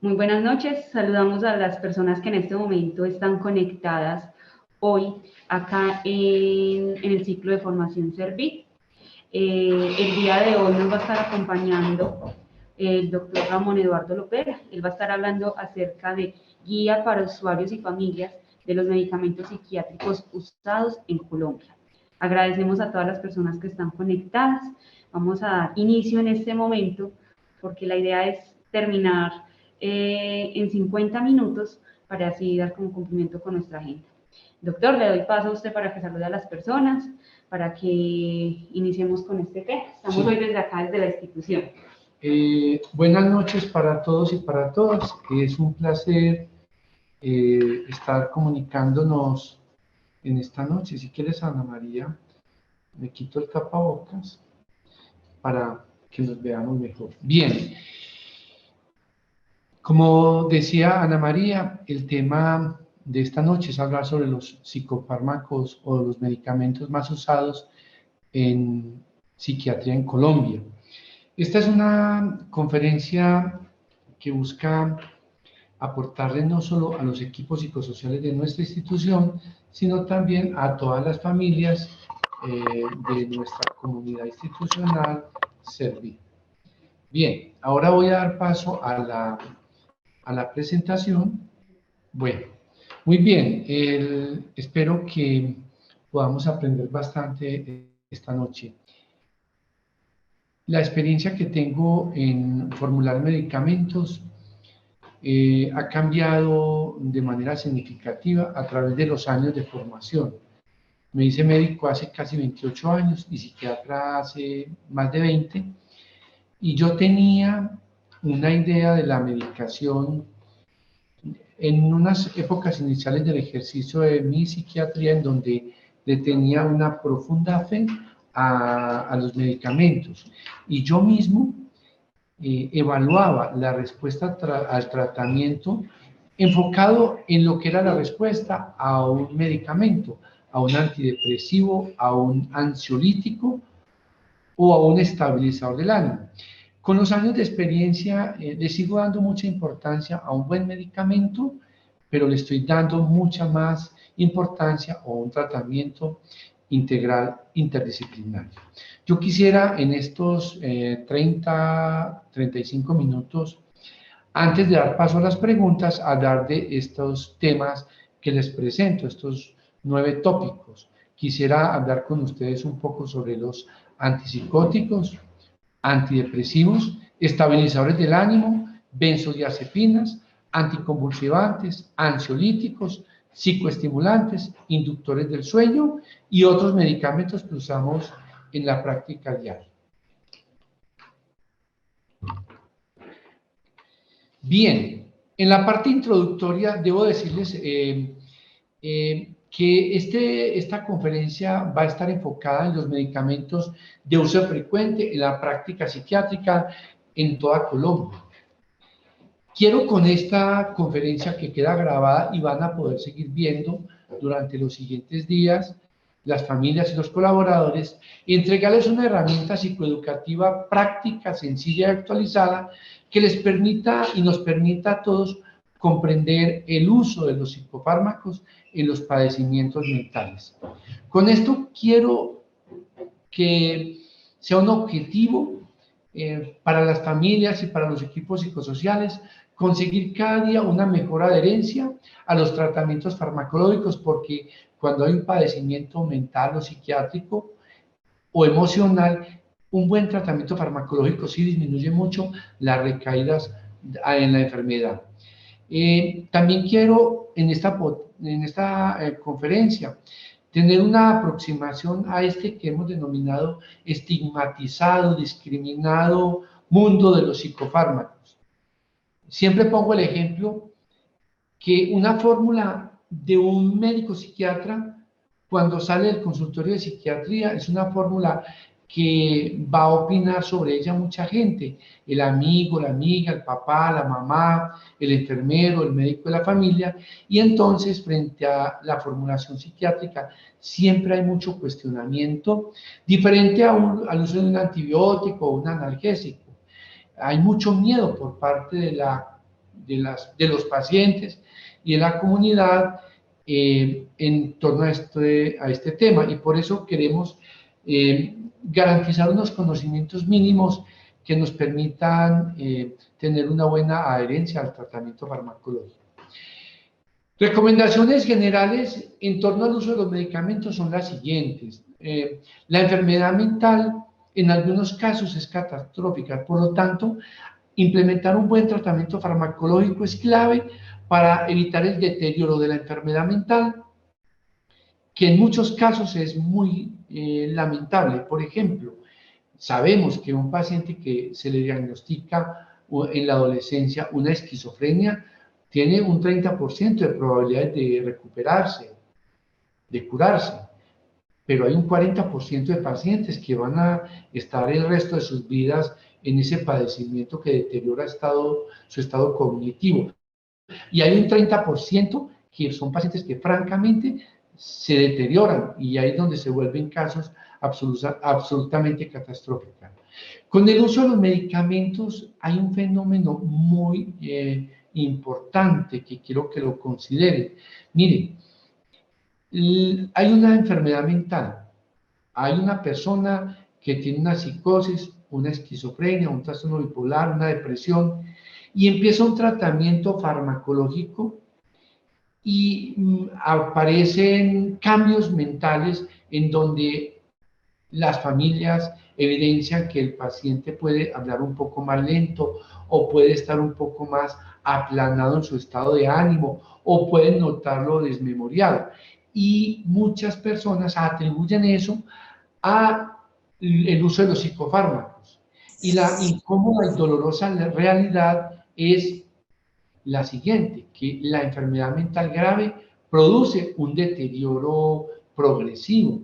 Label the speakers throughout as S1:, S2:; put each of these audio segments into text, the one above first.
S1: Muy buenas noches, saludamos a las personas que en este momento están conectadas hoy acá en el ciclo de formación Servit. El día de hoy nos va a estar acompañando el doctor Ramón Eduardo Lopera. Él va a estar hablando acerca de guía para usuarios y familias de los medicamentos psiquiátricos usados en Colombia. Agradecemos a todas las personas que están conectadas. Vamos a dar inicio en este momento porque la idea es terminar en 50 minutos para así dar como cumplimiento con nuestra agenda. Doctor, le doy paso a usted para que salude a las personas, para que iniciemos con este tema. Estamos hoy desde acá, desde la institución.
S2: Buenas noches para todos y para todas. Es un placer estar comunicándonos en esta noche. Si quieres, Ana María, me quito el tapabocas para que nos veamos mejor. Bien. Como decía Ana María, el tema de esta noche es hablar sobre los psicofármacos o los medicamentos más usados en psiquiatría en Colombia. Esta es una conferencia que busca aportarle no solo a los equipos psicosociales de nuestra institución, sino también a todas las familias de nuestra comunidad institucional Servit. Bien, ahora voy a dar paso a la presentación. Bueno, muy bien, espero que podamos aprender bastante esta noche. La experiencia que tengo en formular medicamentos ha cambiado de manera significativa a través de los años de formación. Me hice médico hace casi 28 años y psiquiatra hace más de 20, y yo tenía una idea de la medicación en unas épocas iniciales del ejercicio de mi psiquiatría, en donde le tenía una profunda fe a los medicamentos, y yo mismo evaluaba la respuesta al tratamiento enfocado en lo que era la respuesta a un medicamento, a un antidepresivo, a un ansiolítico o a un estabilizador del ánimo. Con los años de experiencia le sigo dando mucha importancia a un buen medicamento, pero le estoy dando mucha más importancia a un tratamiento integral interdisciplinario. Yo quisiera en estos 35 minutos, antes de dar paso a las preguntas, hablar de estos temas que les presento, estos 9 tópicos. Quisiera hablar con ustedes un poco sobre los antipsicóticos, antidepresivos, estabilizadores del ánimo, benzodiazepinas, anticonvulsivantes, ansiolíticos, psicoestimulantes, inductores del sueño y otros medicamentos que usamos en la práctica diaria. Bien, en la parte introductoria debo decirles que esta conferencia va a estar enfocada en los medicamentos de uso frecuente en la práctica psiquiátrica en toda Colombia. Quiero con esta conferencia, que queda grabada y van a poder seguir viendo durante los siguientes días, las familias y los colaboradores, y entregarles una herramienta psicoeducativa práctica, sencilla y actualizada que les permita y nos permita a todos comprender el uso de los psicofármacos en los padecimientos mentales. Con esto quiero que sea un objetivo para las familias y para los equipos psicosociales conseguir cada día una mejor adherencia a los tratamientos farmacológicos, porque cuando hay un padecimiento mental o psiquiátrico o emocional, un buen tratamiento farmacológico sí disminuye mucho las recaídas en la enfermedad. También quiero en esta conferencia tener una aproximación a este que hemos denominado estigmatizado, discriminado mundo de los psicofármacos. Siempre pongo el ejemplo que una fórmula de un médico psiquiatra, cuando sale del consultorio de psiquiatría, es una fórmula que va a opinar sobre ella mucha gente, el amigo, la amiga, el papá, la mamá, el enfermero, el médico de la familia, y entonces frente a la formulación psiquiátrica siempre hay mucho cuestionamiento, diferente al uso de un antibiótico o un analgésico. Hay mucho miedo por parte de la de los pacientes y de la comunidad en torno a este tema. Y por eso queremos garantizar unos conocimientos mínimos que nos permitan tener una buena adherencia al tratamiento farmacológico. Recomendaciones generales en torno al uso de los medicamentos son las siguientes. La enfermedad mental en algunos casos es catastrófica, por lo tanto, implementar un buen tratamiento farmacológico es clave para evitar el deterioro de la enfermedad mental, que en muchos casos es muy lamentable. Por ejemplo, sabemos que un paciente que se le diagnostica en la adolescencia una esquizofrenia tiene un 30% de probabilidades de recuperarse, de curarse, pero hay un 40% de pacientes que van a estar el resto de sus vidas en ese padecimiento que deteriora su estado cognitivo. Y hay un 30% que son pacientes que francamente se deterioran y ahí es donde se vuelven casos absolutamente catastróficos. Con el uso de los medicamentos hay un fenómeno muy importante que quiero que lo consideren. Miren, hay una enfermedad mental, hay una persona que tiene una psicosis, una esquizofrenia, un trastorno bipolar, una depresión, y empieza un tratamiento farmacológico y aparecen cambios mentales en donde las familias evidencian que el paciente puede hablar un poco más lento o puede estar un poco más aplanado en su estado de ánimo o pueden notarlo desmemoriado. Y muchas personas atribuyen eso a el uso de los psicofármacos. Y la incómoda y dolorosa realidad es la siguiente, que la enfermedad mental grave produce un deterioro progresivo.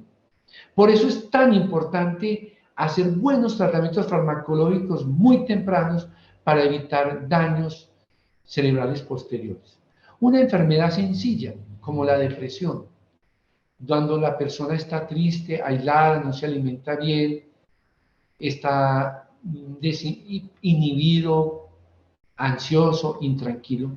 S2: Por eso es tan importante hacer buenos tratamientos farmacológicos muy tempranos para evitar daños cerebrales posteriores. Una enfermedad sencilla, como la depresión, cuando la persona está triste, aislada, no se alimenta bien, está inhibido, ansioso, intranquilo.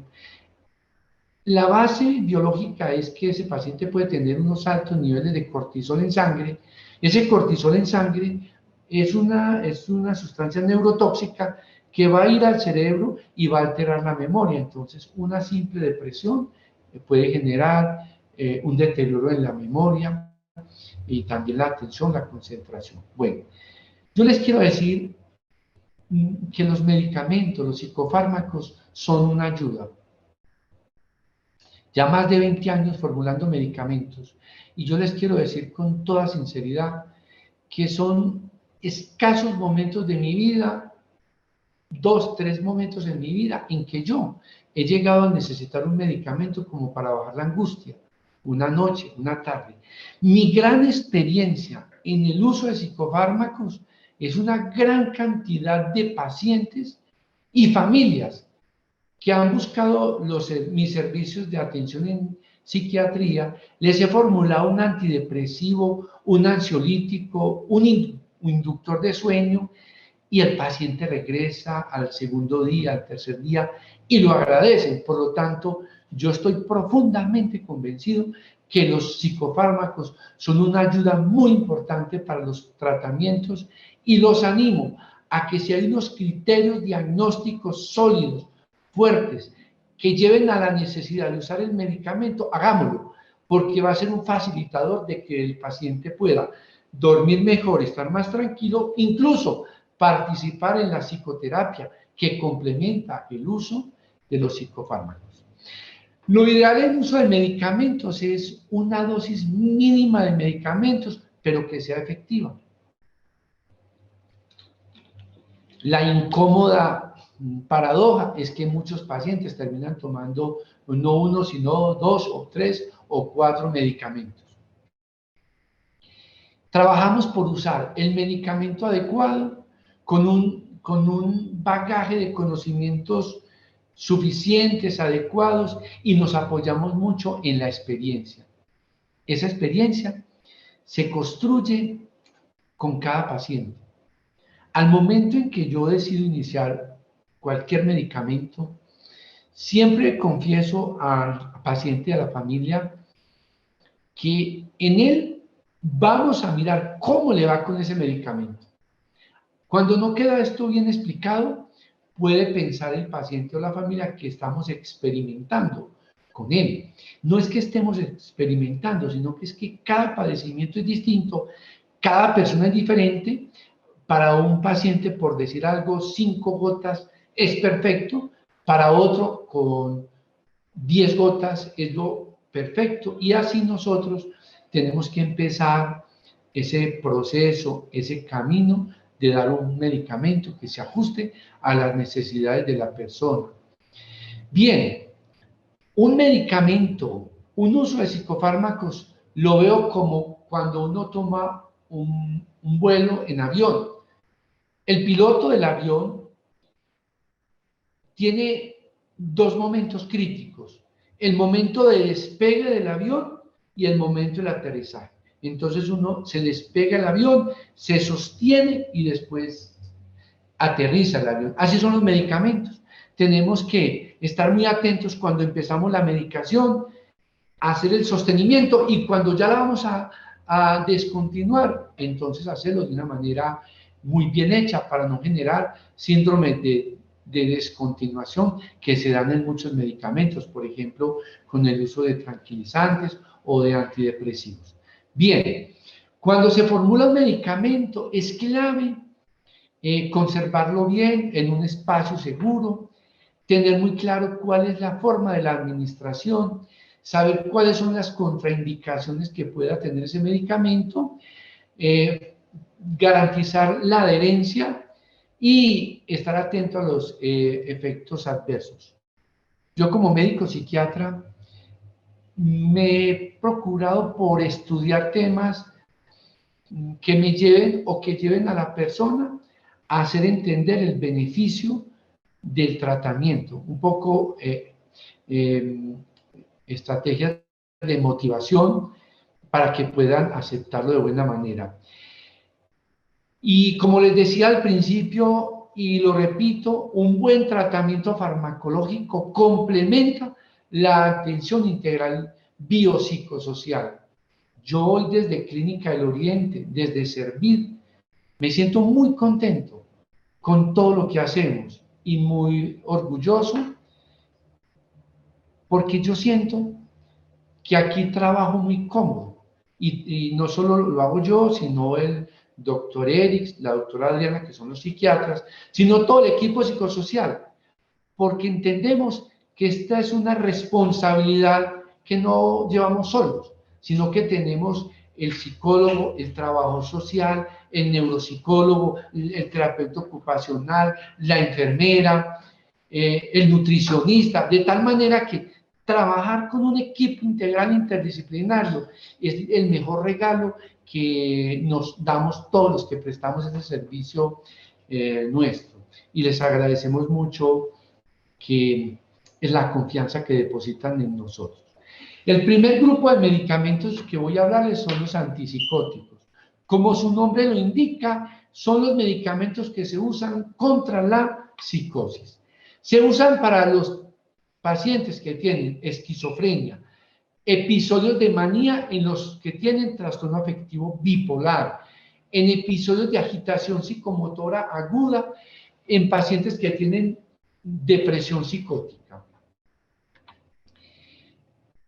S2: La base biológica es que ese paciente puede tener unos altos niveles de cortisol en sangre. Ese cortisol en sangre es una sustancia neurotóxica que va a ir al cerebro y va a alterar la memoria. Entonces, una simple depresión puede generar un deterioro en la memoria y también la atención, la concentración. Bueno, yo les quiero decir que los medicamentos, los psicofármacos son una ayuda. Ya más de 20 años formulando medicamentos y yo les quiero decir con toda sinceridad que son escasos momentos de mi vida, 2, 3 momentos en mi vida en que yo he llegado a necesitar un medicamento como para bajar la angustia, una noche, una tarde. Mi gran experiencia en el uso de psicofármacos es una gran cantidad de pacientes y familias que han buscado mis servicios de atención en psiquiatría, les he formulado un antidepresivo, un ansiolítico, un inductor de sueño, y el paciente regresa al segundo día, al tercer día, y lo agradecen. Por lo tanto, yo estoy profundamente convencido que los psicofármacos son una ayuda muy importante para los tratamientos y los animo a que si hay unos criterios diagnósticos sólidos, fuertes, que lleven a la necesidad de usar el medicamento, hagámoslo, porque va a ser un facilitador de que el paciente pueda dormir mejor, estar más tranquilo, incluso participar en la psicoterapia que complementa el uso de los psicofármacos. Lo ideal en el uso de medicamentos es una dosis mínima de medicamentos, pero que sea efectiva. La incómoda paradoja es que muchos pacientes terminan tomando no uno, sino 2 o 3 o 4 medicamentos. Trabajamos por usar el medicamento adecuado con un bagaje de conocimientos suficientes, adecuados, y nos apoyamos mucho en la experiencia. Esa experiencia se construye con cada paciente. Al momento en que yo decido iniciar cualquier medicamento, Siempre confieso al paciente y a la familia que en él vamos a mirar cómo le va con ese medicamento. Cuando no queda esto bien explicado, puede pensar el paciente o la familia que estamos experimentando con él. No es que estemos experimentando, sino que es que cada padecimiento es distinto, cada persona es diferente. Para un paciente, por decir algo, 5 gotas es perfecto, para otro con 10 gotas es lo perfecto, y así nosotros tenemos que empezar ese proceso, ese camino de dar un medicamento que se ajuste a las necesidades de la persona. Bien, un medicamento, un uso de psicofármacos, lo veo como cuando uno toma un vuelo en avión. El piloto del avión tiene 2 momentos críticos: el momento de despegue del avión y el momento del aterrizaje. Entonces uno se despega el avión, se sostiene y después aterriza el avión. Así son los medicamentos. Tenemos que estar muy atentos cuando empezamos la medicación, hacer el sostenimiento, y cuando ya la vamos a descontinuar, entonces hacerlo de una manera muy bien hecha para no generar síndromes de descontinuación que se dan en muchos medicamentos, por ejemplo, con el uso de tranquilizantes o de antidepresivos. Bien, cuando se formula un medicamento es clave conservarlo bien en un espacio seguro, tener muy claro cuál es la forma de la administración, saber cuáles son las contraindicaciones que pueda tener ese medicamento, garantizar la adherencia y estar atento a los efectos adversos. Yo, como médico psiquiatra, me he procurado por estudiar temas que me lleven o que lleven a la persona a hacer entender el beneficio del tratamiento, un poco estrategias de motivación para que puedan aceptarlo de buena manera. Y como les decía al principio, y lo repito, un buen tratamiento farmacológico complementa la atención integral biopsicosocial. Yo hoy, desde Clínica del Oriente, desde Servir, me siento muy contento con todo lo que hacemos y muy orgulloso, porque yo siento que aquí trabajo muy cómodo, y no solo lo hago yo, sino el doctor Eric, la doctora Adriana, que son los psiquiatras, sino todo el equipo psicosocial, porque entendemos que esta es una responsabilidad que no llevamos solos, sino que tenemos el psicólogo, el trabajo social, el neuropsicólogo, el terapeuta ocupacional, la enfermera, el nutricionista, de tal manera que trabajar con un equipo integral interdisciplinario es el mejor regalo que nos damos todos los que prestamos ese servicio nuestro. Y les agradecemos mucho que es la confianza que depositan en nosotros. El primer grupo de medicamentos que voy a hablarles son los antipsicóticos. Como su nombre lo indica, son los medicamentos que se usan contra la psicosis. Se usan para los pacientes que tienen esquizofrenia, episodios de manía en los que tienen trastorno afectivo bipolar, en episodios de agitación psicomotora aguda, en pacientes que tienen depresión psicótica.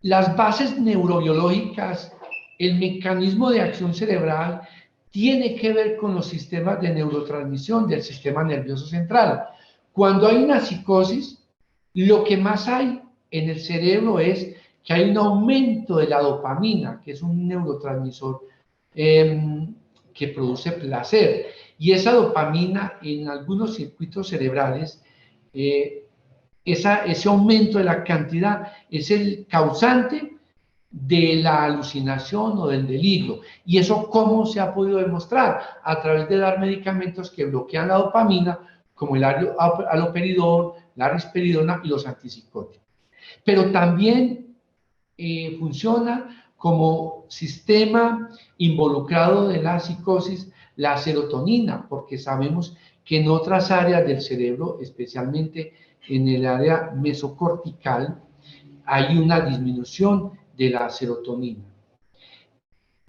S2: Las bases neurobiológicas, el mecanismo de acción cerebral, tiene que ver con los sistemas de neurotransmisión del sistema nervioso central. Cuando hay una psicosis, lo que más hay en el cerebro es que hay un aumento de la dopamina, que es un neurotransmisor que produce placer. Y esa dopamina, en algunos circuitos cerebrales, ese aumento de la cantidad es el causante de la alucinación o del delirio. ¿Y eso cómo se ha podido demostrar? A través de dar medicamentos que bloquean la dopamina, como el haloperidol, la risperidona y los antipsicóticos. Pero también funciona como sistema involucrado de la psicosis la serotonina, porque sabemos que en otras áreas del cerebro, especialmente en el área mesocortical hay una disminución de la serotonina.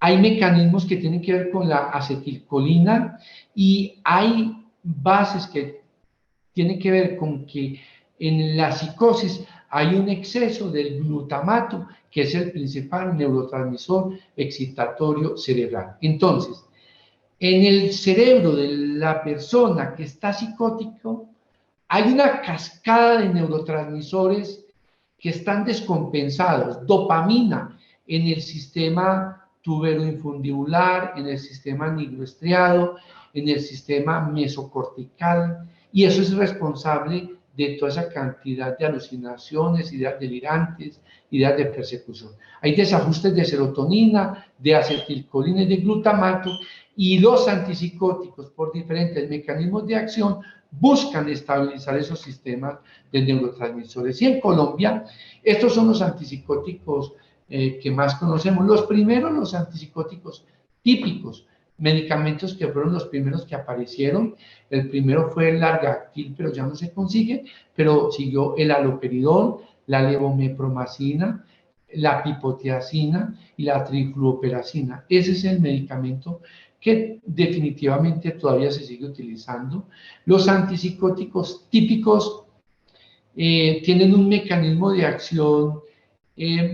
S2: Hay mecanismos que tienen que ver con la acetilcolina y hay bases que tienen que ver con que en la psicosis hay un exceso del glutamato, que es el principal neurotransmisor excitatorio cerebral. Entonces, en el cerebro de la persona que está psicótico, hay una cascada de neurotransmisores que están descompensados. Dopamina en el sistema tuberoinfundibular, en el sistema nigroestriado, en el sistema mesocortical, y eso es responsable de toda esa cantidad de alucinaciones, ideas delirantes, ideas de persecución. Hay desajustes de serotonina, de acetilcolina y de glutamato, y los antipsicóticos, por diferentes mecanismos de acción, buscan estabilizar esos sistemas de neurotransmisores. Y en Colombia, estos son los antipsicóticos que más conocemos. Los primeros, los antipsicóticos típicos, medicamentos que fueron los primeros que aparecieron. El primero fue el Largactil, pero ya no se consigue, pero siguió el haloperidol, la levomepromacina, la pipotiacina y la trifluoperacina. Ese es el medicamento que definitivamente todavía se sigue utilizando. Los antipsicóticos típicos tienen un mecanismo de acción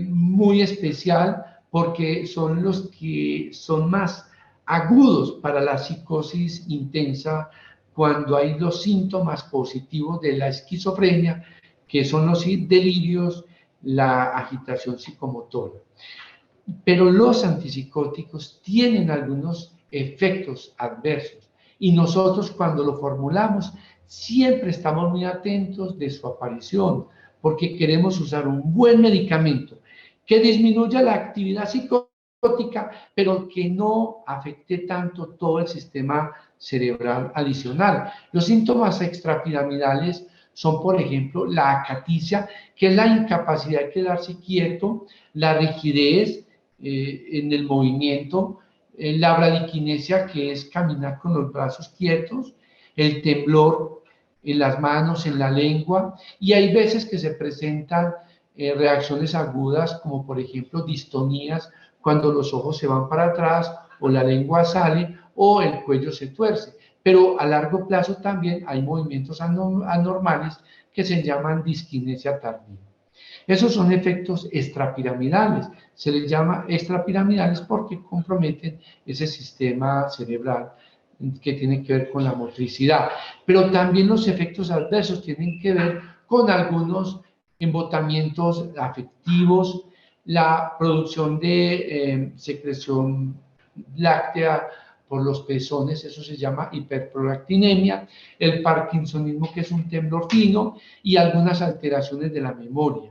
S2: muy especial porque son los que son más agudos para la psicosis intensa cuando hay los síntomas positivos de la esquizofrenia, que son los delirios, la agitación psicomotora. Pero los antipsicóticos tienen algunos efectos adversos y nosotros cuando lo formulamos siempre estamos muy atentos de su aparición porque queremos usar un buen medicamento que disminuya la actividad psicótica pero que no afecte tanto todo el sistema cerebral adicional. Los síntomas extrapiramidales son, por ejemplo, la acaticia, que es la incapacidad de quedarse quieto, la rigidez en el movimiento, la bradiquinesia, que es caminar con los brazos quietos, el temblor en las manos, en la lengua, y hay veces que se presentan reacciones agudas, como por ejemplo distonías, cuando los ojos se van para atrás, o la lengua sale, o el cuello se tuerce. Pero a largo plazo también hay movimientos anormales que se llaman disquinesia tardía. Esos son efectos extrapiramidales. Se les llama extrapiramidales porque comprometen ese sistema cerebral que tiene que ver con la motricidad. Pero también los efectos adversos tienen que ver con algunos embotamientos afectivos, la producción de secreción láctea por los pezones, eso se llama hiperprolactinemia, el parkinsonismo, que es un temblor fino, y algunas alteraciones de la memoria.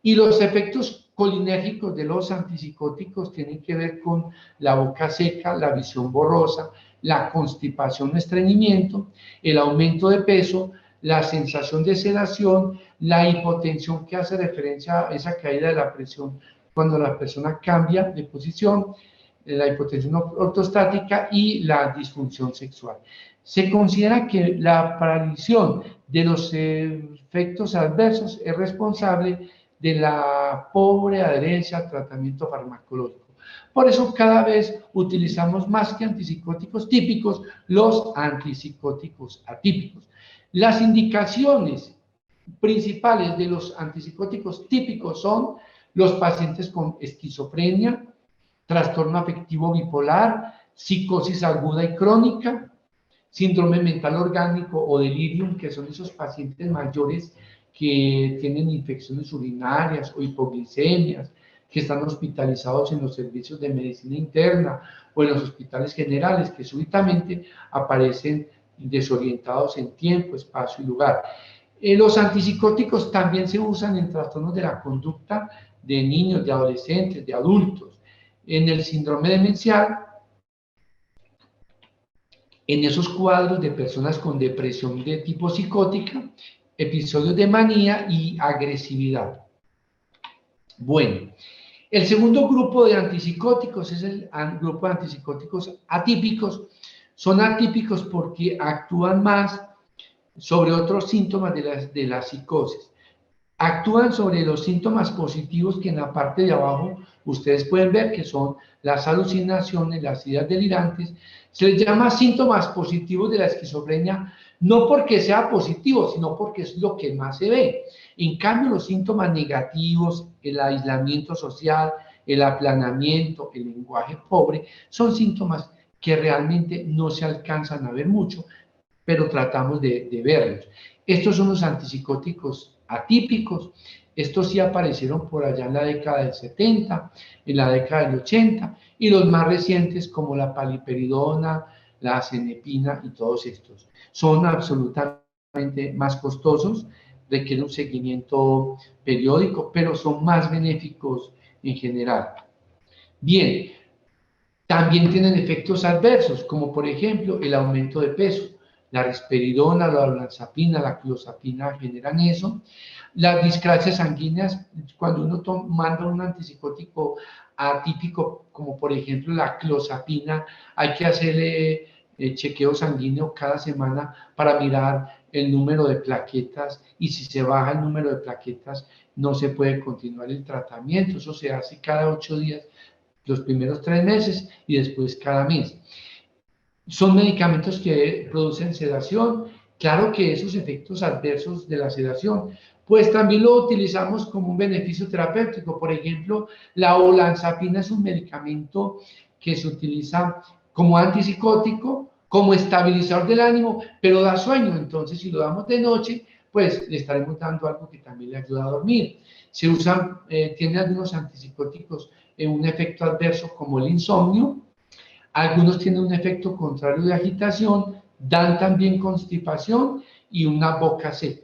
S2: Y los efectos colinérgicos de los antipsicóticos tienen que ver con la boca seca, la visión borrosa, la constipación o estreñimiento, el aumento de peso, la sensación de sedación, la hipotensión, que hace referencia a esa caída de la presión cuando la persona cambia de posición, la hipotensión ortostática y la disfunción sexual. Se considera que la aparición de los efectos adversos es responsable de la pobre adherencia al tratamiento farmacológico. Por eso cada vez utilizamos más que antipsicóticos típicos, los antipsicóticos atípicos. Las indicaciones principales de los antipsicóticos típicos son los pacientes con esquizofrenia, trastorno afectivo bipolar, psicosis aguda y crónica, síndrome mental orgánico o delirium, que son esos pacientes mayores que tienen infecciones urinarias o hipoglicemias, que están hospitalizados en los servicios de medicina interna o en los hospitales generales, que súbitamente aparecen desorientados en tiempo, espacio y lugar. Los antipsicóticos también se usan en trastornos de la conducta de niños, de adolescentes, de adultos, en el síndrome demencial, en esos cuadros de personas con depresión de tipo psicótica, episodios de manía y agresividad. Bueno, el segundo grupo de antipsicóticos es el grupo de antipsicóticos atípicos. Son atípicos porque actúan más sobre otros síntomas de la psicosis. Actúan sobre los síntomas positivos que en la parte de abajo ustedes pueden ver que son las alucinaciones, las ideas delirantes. Se les llama síntomas positivos de la esquizofrenia, no porque sea positivo, sino porque es lo que más se ve. En cambio, los síntomas negativos, el aislamiento social, el aplanamiento, el lenguaje pobre, son síntomas que realmente no se alcanzan a ver mucho, pero tratamos de verlos. Estos son los antipsicóticos atípicos. Estos sí aparecieron por allá en la década del 70, en la década del 80, y los más recientes como la paliperidona, la acenepina y todos estos. Son absolutamente más costosos, requieren un seguimiento periódico, pero son más benéficos en general. Bien, también tienen efectos adversos, como por ejemplo el aumento de peso. La risperidona, la olanzapina, la clozapina generan eso. Las discrasias sanguíneas, cuando uno manda un antipsicótico atípico, como por ejemplo la clozapina, hay que hacerle chequeo sanguíneo cada semana para mirar el número de plaquetas, y si se baja el número de plaquetas no se puede continuar el tratamiento. Eso se hace cada 8 días, los primeros 3 meses, y después cada mes. Son medicamentos que producen sedación. Claro que esos efectos adversos de la sedación, pues también lo utilizamos como un beneficio terapéutico. Por ejemplo, la olanzapina es un medicamento que se utiliza como antipsicótico, como estabilizador del ánimo, pero da sueño. Entonces, si lo damos de noche, pues le estaremos dando algo que también le ayuda a dormir. Se usan, tiene algunos antipsicóticos un efecto adverso como el insomnio. Algunos tienen un efecto contrario de agitación, dan también constipación y una boca seca.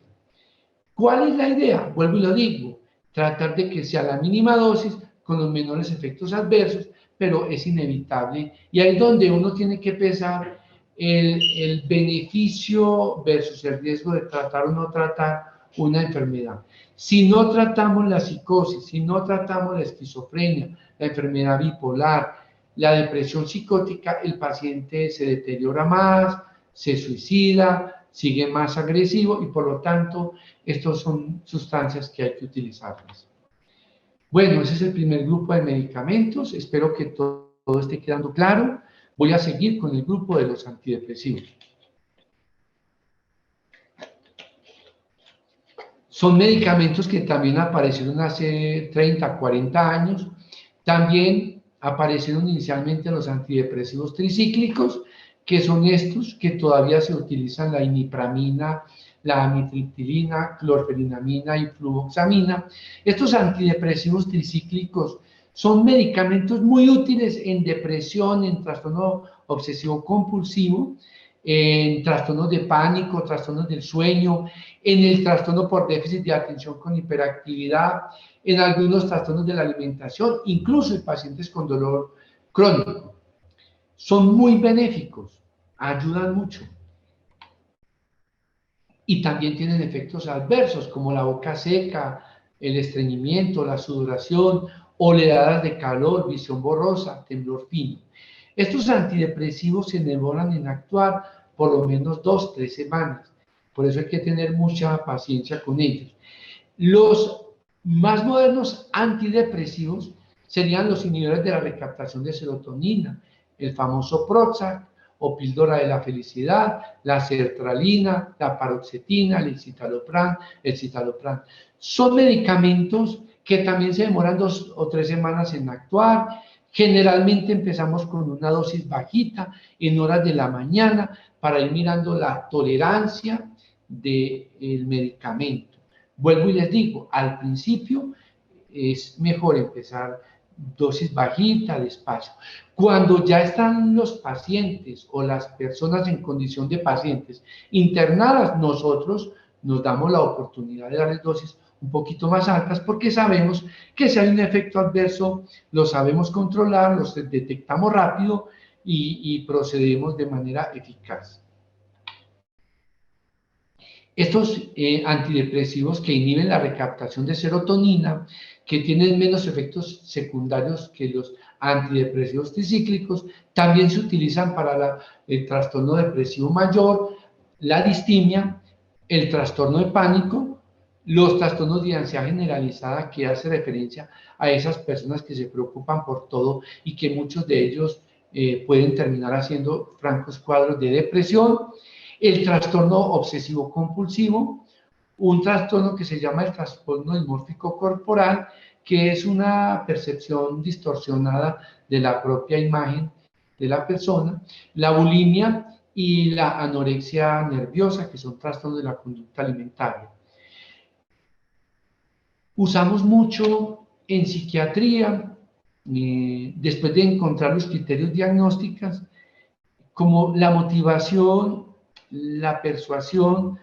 S2: ¿Cuál es la idea? Vuelvo y lo digo, tratar de que sea la mínima dosis con los menores efectos adversos, pero es inevitable. Y ahí es donde uno tiene que pesar el beneficio versus el riesgo de tratar o no tratar una enfermedad. Si no tratamos la psicosis, si no tratamos la esquizofrenia, la enfermedad bipolar, la depresión psicótica, el paciente se deteriora más, se suicida, sigue más agresivo, y por lo tanto, estas son sustancias que hay que utilizarlas. Bueno, ese es el primer grupo de medicamentos. Espero que todo esté quedando claro. Voy a seguir con el grupo de los antidepresivos. Son medicamentos que también aparecieron hace 30, 40 años. También aparecieron inicialmente los antidepresivos tricíclicos, que son estos que todavía se utilizan: la imipramina, la amitriptilina, clorfenamina y fluvoxamina. Estos antidepresivos tricíclicos son medicamentos muy útiles en depresión, en trastorno obsesivo compulsivo, en trastornos de pánico, trastornos del sueño, en el trastorno por déficit de atención con hiperactividad, en algunos trastornos de la alimentación, incluso en pacientes con dolor crónico. Son muy benéficos, ayudan mucho. Y también tienen efectos adversos, como la boca seca, el estreñimiento, la sudoración, oleadas de calor, visión borrosa, temblor fino. Estos antidepresivos se demoran en actuar por lo menos 2-3 semanas. Por eso hay que tener mucha paciencia con ellos. Los más modernos antidepresivos serían los inhibidores de la recaptación de serotonina, el famoso Prozac o píldora de la felicidad, la sertralina, la paroxetina, el citalopram. Son medicamentos que también se demoran 2 o 3 semanas en actuar. Generalmente empezamos con una dosis bajita en horas de la mañana para ir mirando la tolerancia del medicamento. Vuelvo y les digo, al principio es mejor empezar dosis bajita, despacio. Cuando ya están los pacientes o las personas en condición de pacientes internadas, nosotros nos damos la oportunidad de darles dosis un poquito más altas, porque sabemos que si hay un efecto adverso, lo sabemos controlar, los detectamos rápido y procedemos de manera eficaz. Estos antidepresivos que inhiben la recaptación de serotonina, que tienen menos efectos secundarios que los antidepresivos tricíclicos, también se utilizan para el trastorno depresivo mayor, la distimia, el trastorno de pánico, los trastornos de ansiedad generalizada, que hace referencia a esas personas que se preocupan por todo y que muchos de ellos pueden terminar haciendo francos cuadros de depresión, el trastorno obsesivo compulsivo, un trastorno que se llama el trastorno dismórfico corporal, que es una percepción distorsionada de la propia imagen de la persona, la bulimia y la anorexia nerviosa, que son trastornos de la conducta alimentaria. Usamos mucho en psiquiatría, después de encontrar los criterios diagnósticos, como la motivación, la persuasión,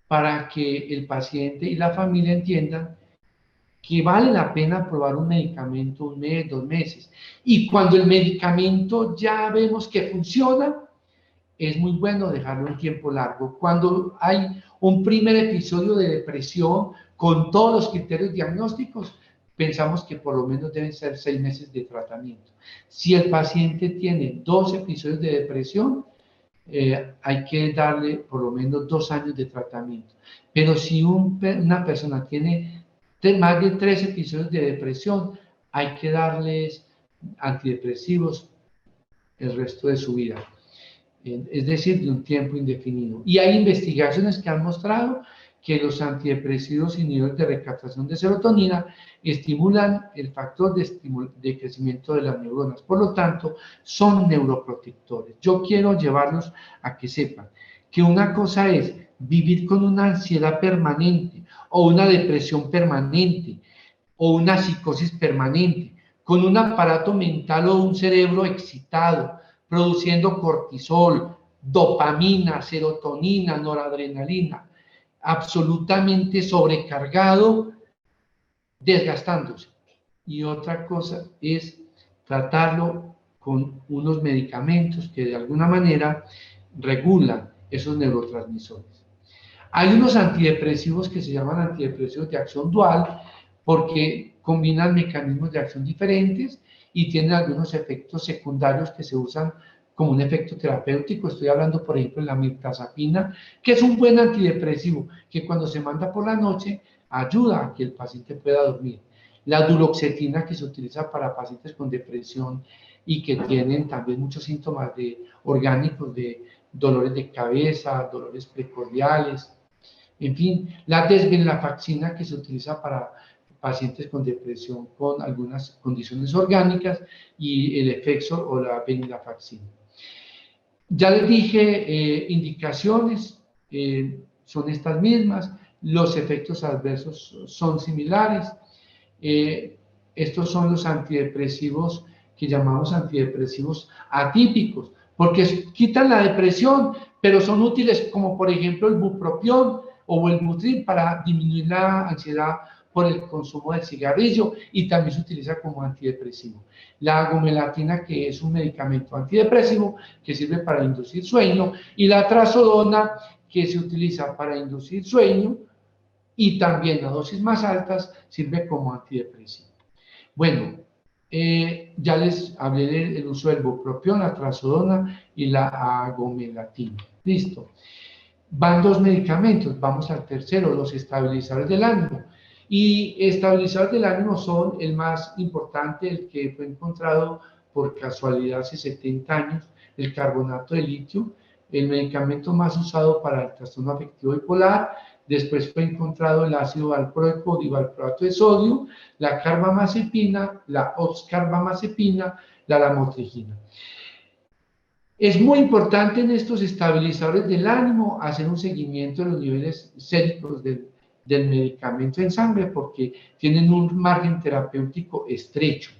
S2: para que el paciente y la familia entiendan que vale la pena probar un medicamento 1 mes, 2 meses. Y cuando el medicamento ya vemos que funciona, es muy bueno dejarlo un tiempo largo. Cuando hay un primer episodio de depresión con todos los criterios diagnósticos, pensamos que por lo menos deben ser 6 meses de tratamiento. Si el paciente tiene 2 episodios de depresión, hay que darle por lo menos 2 años de tratamiento. Pero si una persona tiene más de 3 episodios de depresión, hay que darles antidepresivos el resto de su vida, es decir, de un tiempo indefinido. Y hay investigaciones que han mostrado que los antidepresivos inhibidores de recaptación de serotonina estimulan el factor de crecimiento de las neuronas. Por lo tanto, son neuroprotectores. Yo quiero llevarlos a que sepan que una cosa es vivir con una ansiedad permanente o una depresión permanente o una psicosis permanente, con un aparato mental o un cerebro excitado, produciendo cortisol, dopamina, serotonina, noradrenalina, absolutamente sobrecargado, desgastándose. Y otra cosa es tratarlo con unos medicamentos que de alguna manera regulan esos neurotransmisores. Hay unos antidepresivos que se llaman antidepresivos de acción dual porque combinan mecanismos de acción diferentes y tienen algunos efectos secundarios que se usan como un efecto terapéutico. Estoy hablando, por ejemplo, de la mirtazapina, que es un buen antidepresivo, que cuando se manda por la noche ayuda a que el paciente pueda dormir. La duloxetina, que se utiliza para pacientes con depresión y que tienen también muchos síntomas orgánicos de dolores de cabeza, dolores precordiales, en fin, la desvenlafaxina, que se utiliza para pacientes con depresión con algunas condiciones orgánicas, y el Effexor o la venlafaxina. Ya les dije, indicaciones son estas mismas, los efectos adversos son similares. Estos son los antidepresivos que llamamos antidepresivos atípicos, porque quitan la depresión, pero son útiles como por ejemplo el bupropión o el Mutrin para disminuir la ansiedad por el consumo del cigarrillo, y también se utiliza como antidepresivo. La agomelatina, que es un medicamento antidepresivo que sirve para inducir sueño, y la trazodona, que se utiliza para inducir sueño y también a dosis más altas sirve como antidepresivo. Bueno, ya les hablé del uso del bupropión, la trazodona y la agomelatina. Listo. Van 2 medicamentos, vamos al tercero, los estabilizadores del ánimo. Y estabilizadores del ánimo son el más importante, el que fue encontrado por casualidad hace 70 años, el carbonato de litio, el medicamento más usado para el trastorno afectivo bipolar. Después fue encontrado el ácido valproico y valproato de sodio, la carbamazepina, la oxcarbamazepina, la lamotrigina. Es muy importante en estos estabilizadores del ánimo hacer un seguimiento de los niveles séricos del medicamento en sangre, porque tienen un margen terapéutico estrecho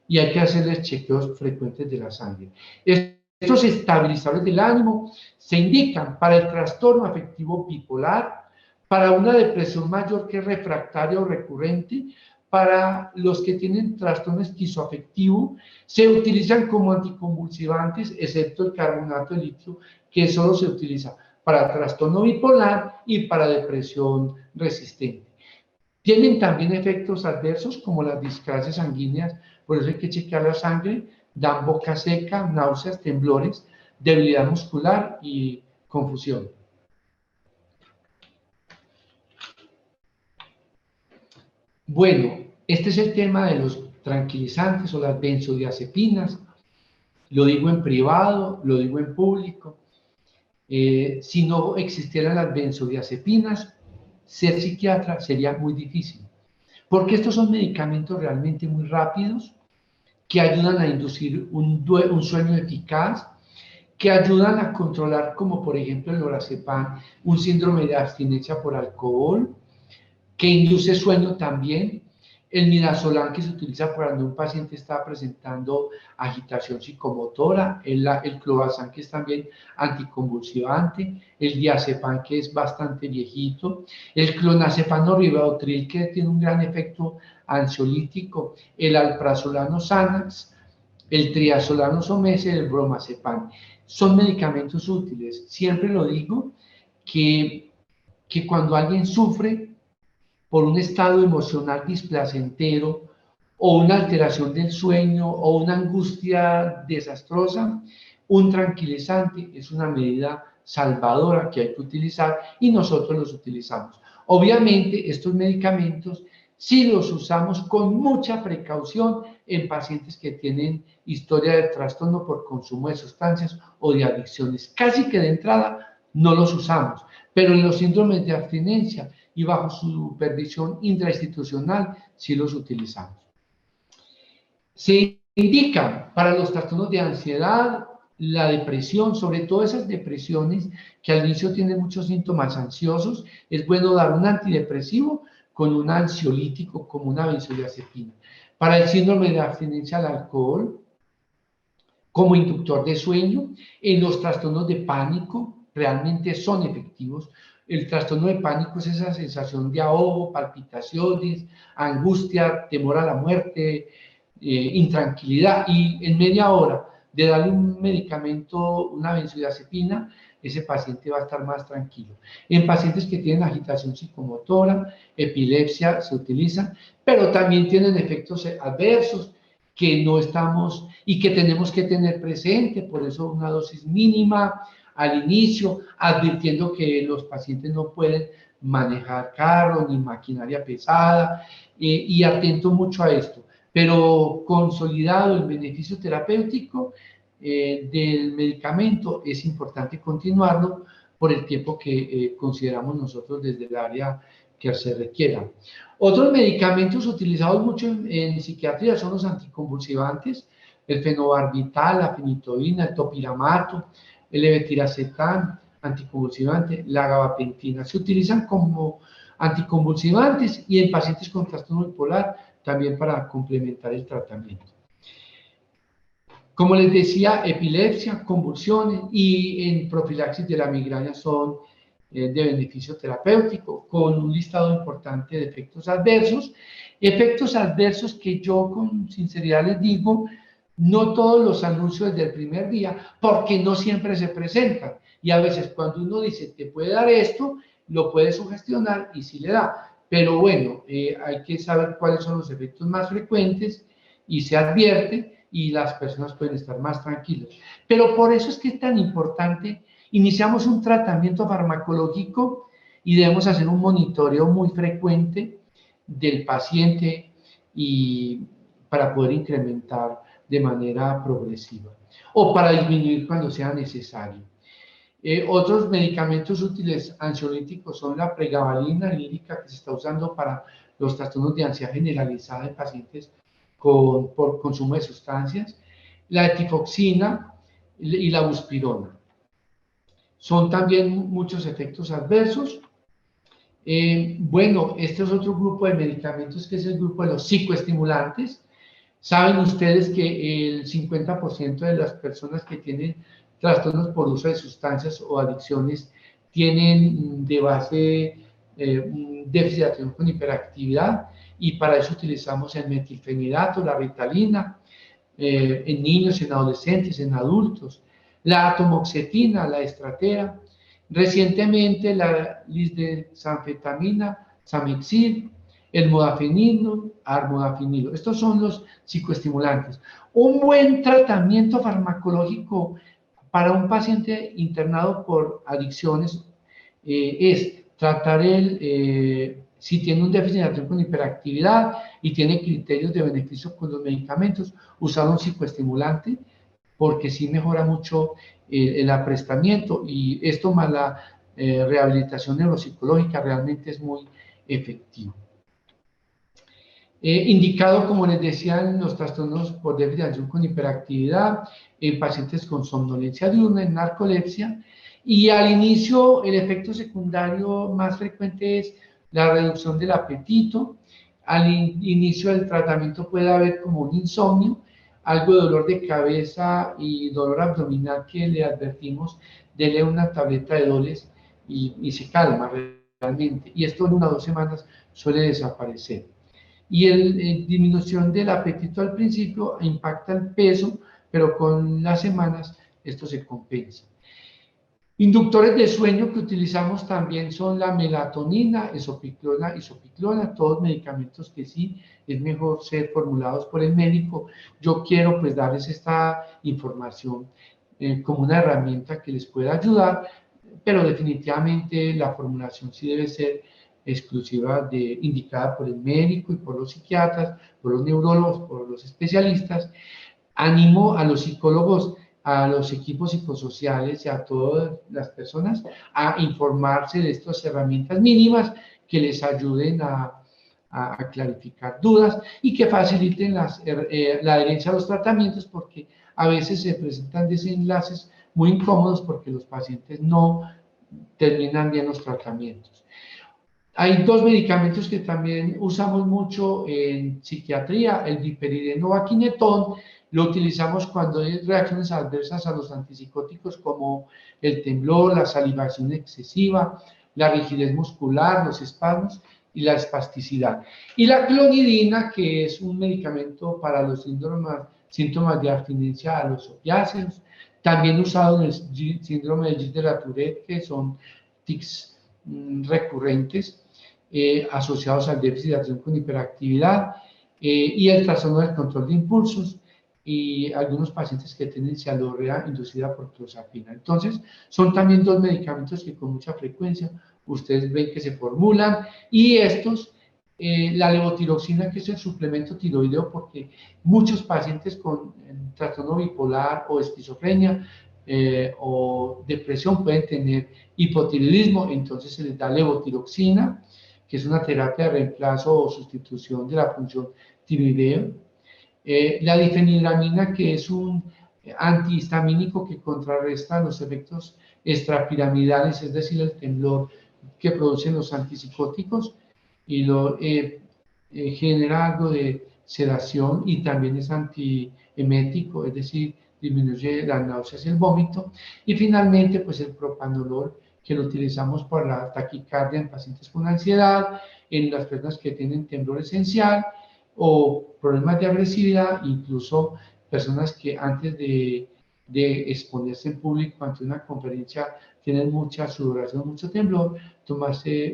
S2: y hay que hacerles chequeos frecuentes de la sangre. Estos estabilizadores del ánimo se indican para el trastorno afectivo bipolar, para una depresión mayor que refractaria o recurrente, para los que tienen trastorno esquizoafectivo, se utilizan como anticonvulsivantes, excepto el carbonato de litio, que solo se utiliza para trastorno bipolar y para depresión resistente. Tienen también efectos adversos como las discrasias sanguíneas, por eso hay que chequear la sangre, dan boca seca, náuseas, temblores, debilidad muscular y confusión. Bueno, este es el tema de los tranquilizantes o las benzodiazepinas. Lo digo en privado, lo digo en público. Si no existieran las benzodiazepinas, ser psiquiatra sería muy difícil, porque estos son medicamentos realmente muy rápidos que ayudan a inducir un sueño eficaz, que ayudan a controlar, como por ejemplo el lorazepam, un síndrome de abstinencia por alcohol, que induce sueño también. El midazolam, que se utiliza cuando un paciente está presentando agitación psicomotora, el clobazam, que es también anticonvulsivante, el diazepam, que es bastante viejito, el clonazepam o ribadotril, que tiene un gran efecto ansiolítico, el alprazolam Xanax, el triazolano somese, el bromazepam. Son medicamentos útiles. Siempre lo digo que cuando alguien sufre por un estado emocional displacentero o una alteración del sueño o una angustia desastrosa, un tranquilizante es una medida salvadora que hay que utilizar y nosotros los utilizamos. Obviamente, estos medicamentos sí los usamos con mucha precaución en pacientes que tienen historia de trastorno por consumo de sustancias o de adicciones. Casi que de entrada no los usamos, pero en los síndromes de abstinencia y bajo supervisión intrainstitucional sí los utilizamos. Se indica para los trastornos de ansiedad, la depresión, sobre todo esas depresiones que al inicio tienen muchos síntomas ansiosos, es bueno dar un antidepresivo con un ansiolítico como una benzodiazepina. Para el síndrome de abstinencia al alcohol, como inductor de sueño, en los trastornos de pánico realmente son efectivos. El trastorno de pánico es esa sensación de ahogo, palpitaciones, angustia, temor a la muerte, intranquilidad, y en media hora de darle un medicamento, una benzodiazepina, ese paciente va a estar más tranquilo. En pacientes que tienen agitación psicomotora, epilepsia, se utilizan, pero también tienen efectos adversos que no estamos y que tenemos que tener presente, por eso una dosis mínima al inicio, advirtiendo que los pacientes no pueden manejar carro ni maquinaria pesada, y atento mucho a esto, pero consolidado el beneficio terapéutico del medicamento, es importante continuarlo por el tiempo que consideramos nosotros desde el área que se requiera. Otros medicamentos utilizados mucho en psiquiatría son los anticonvulsivantes, el fenobarbital, la fenitoína, el topiramato, el levetiracetam, anticonvulsivante, la gabapentina. Se utilizan como anticonvulsivantes y en pacientes con trastorno bipolar también para complementar el tratamiento. Como les decía, epilepsia, convulsiones y en profilaxis de la migraña son de beneficio terapéutico, con un listado importante de efectos adversos que yo con sinceridad les digo, no todos los anuncio desde el primer día, porque no siempre se presentan, y a veces cuando uno dice, te puede dar esto, lo puede sugestionar y sí le da, pero bueno, hay que saber cuáles son los efectos más frecuentes y se advierte, y las personas pueden estar más tranquilas. Pero por eso es que es tan importante, iniciamos un tratamiento farmacológico y debemos hacer un monitoreo muy frecuente del paciente y para poder incrementar de manera progresiva o para disminuir cuando sea necesario. Otros medicamentos útiles ansiolíticos son la pregabalina lírica, que se está usando para los trastornos de ansiedad generalizada en pacientes por consumo de sustancias, la etifoxina y la buspirona. Son también muchos efectos adversos. Bueno, este es otro grupo de medicamentos que es el grupo de los psicoestimulantes. Saben ustedes que el 50% de las personas que tienen trastornos por uso de sustancias o adicciones tienen de base un déficit de atención con hiperactividad, y para eso utilizamos el metilfenidato, la ritalina, en niños, en adolescentes, en adultos, la atomoxetina, la estratea, recientemente la lisdexanfetamina, Samixil, el modafinilo, armodafinilo. Estos son los psicoestimulantes. Un buen tratamiento farmacológico para un paciente internado por adicciones es tratar Si tiene un déficit de atención con hiperactividad y tiene criterios de beneficio con los medicamentos, usar un psicoestimulante, porque sí mejora mucho el aprestamiento, y esto más la rehabilitación neuropsicológica realmente es muy efectivo. Indicado, como les decía, en los trastornos por déficit de atención con hiperactividad, en pacientes con somnolencia diurna, en narcolepsia, y al inicio el efecto secundario más frecuente es la reducción del apetito. Al inicio del tratamiento puede haber como un insomnio, algo de dolor de cabeza y dolor abdominal que le advertimos, dele una tableta de Doles y se calma realmente. Y esto en 1 o 2 semanas suele desaparecer. Y disminución del apetito al principio impacta el peso, pero con las semanas esto se compensa. Inductores de sueño que utilizamos también son la melatonina, isopiclona, todos medicamentos que sí es mejor ser formulados por el médico. Yo quiero pues darles esta información como una herramienta que les pueda ayudar, pero definitivamente la formulación sí debe ser exclusiva indicada por el médico y por los psiquiatras, por los neurólogos, por los especialistas. Animo a los psicólogos, a los equipos psicosociales y a todas las personas a informarse de estas herramientas mínimas que les ayuden a clarificar dudas y que faciliten la adherencia a los tratamientos, porque a veces se presentan desenlaces muy incómodos porque los pacientes no terminan bien los tratamientos. Hay 2 medicamentos que también usamos mucho en psiquiatría, el diperideno vaquinetón. Lo utilizamos cuando hay reacciones adversas a los antipsicóticos como el temblor, la salivación excesiva, la rigidez muscular, los espasmos y la espasticidad. Y la clonidina, que es un medicamento para los síntomas de abstinencia a los opiáceos, también usado en el síndrome de Gilles de la Tourette, que son tics recurrentes asociados al déficit de atención con hiperactividad y el trastorno del control de impulsos, y algunos pacientes que tienen cialorrea inducida por clozapina. Entonces, son también 2 medicamentos que con mucha frecuencia ustedes ven que se formulan, y estos, la levotiroxina, que es el suplemento tiroideo, porque muchos pacientes con trastorno bipolar o esquizofrenia o depresión pueden tener hipotiroidismo, entonces se les da levotiroxina, que es una terapia de reemplazo o sustitución de la función tiroidea. La difenhidramina, que es un antihistamínico que contrarresta los efectos extrapiramidales, es decir, el temblor que producen los antipsicóticos, y genera algo de sedación, y también es antiemético, es decir, disminuye las náuseas y el vómito. Y finalmente, pues el propanolol, que lo utilizamos para la taquicardia en pacientes con ansiedad, en las personas que tienen temblor esencial o problemas de agresividad, incluso personas que antes de exponerse en público ante una conferencia tienen mucha sudoración, mucho temblor. Tomarse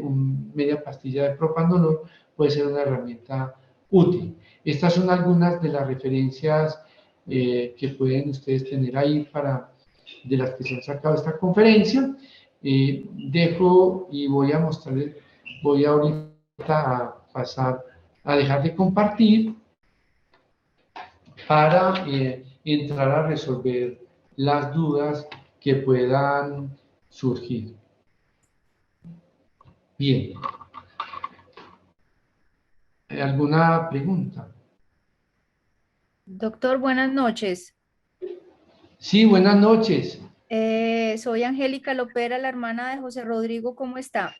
S2: media pastilla de propanolol puede ser una herramienta útil. Estas son algunas de las referencias que pueden ustedes tener ahí de las que se han sacado esta conferencia. Dejo y voy a mostrarles, voy ahorita a pasar a dejar de compartir para entrar a resolver las dudas que puedan surgir. Bien. ¿Alguna pregunta?
S3: Doctor, buenas noches.
S2: Sí, buenas noches.
S3: Soy Angélica Lopera, la hermana de José Rodrigo. ¿Cómo está?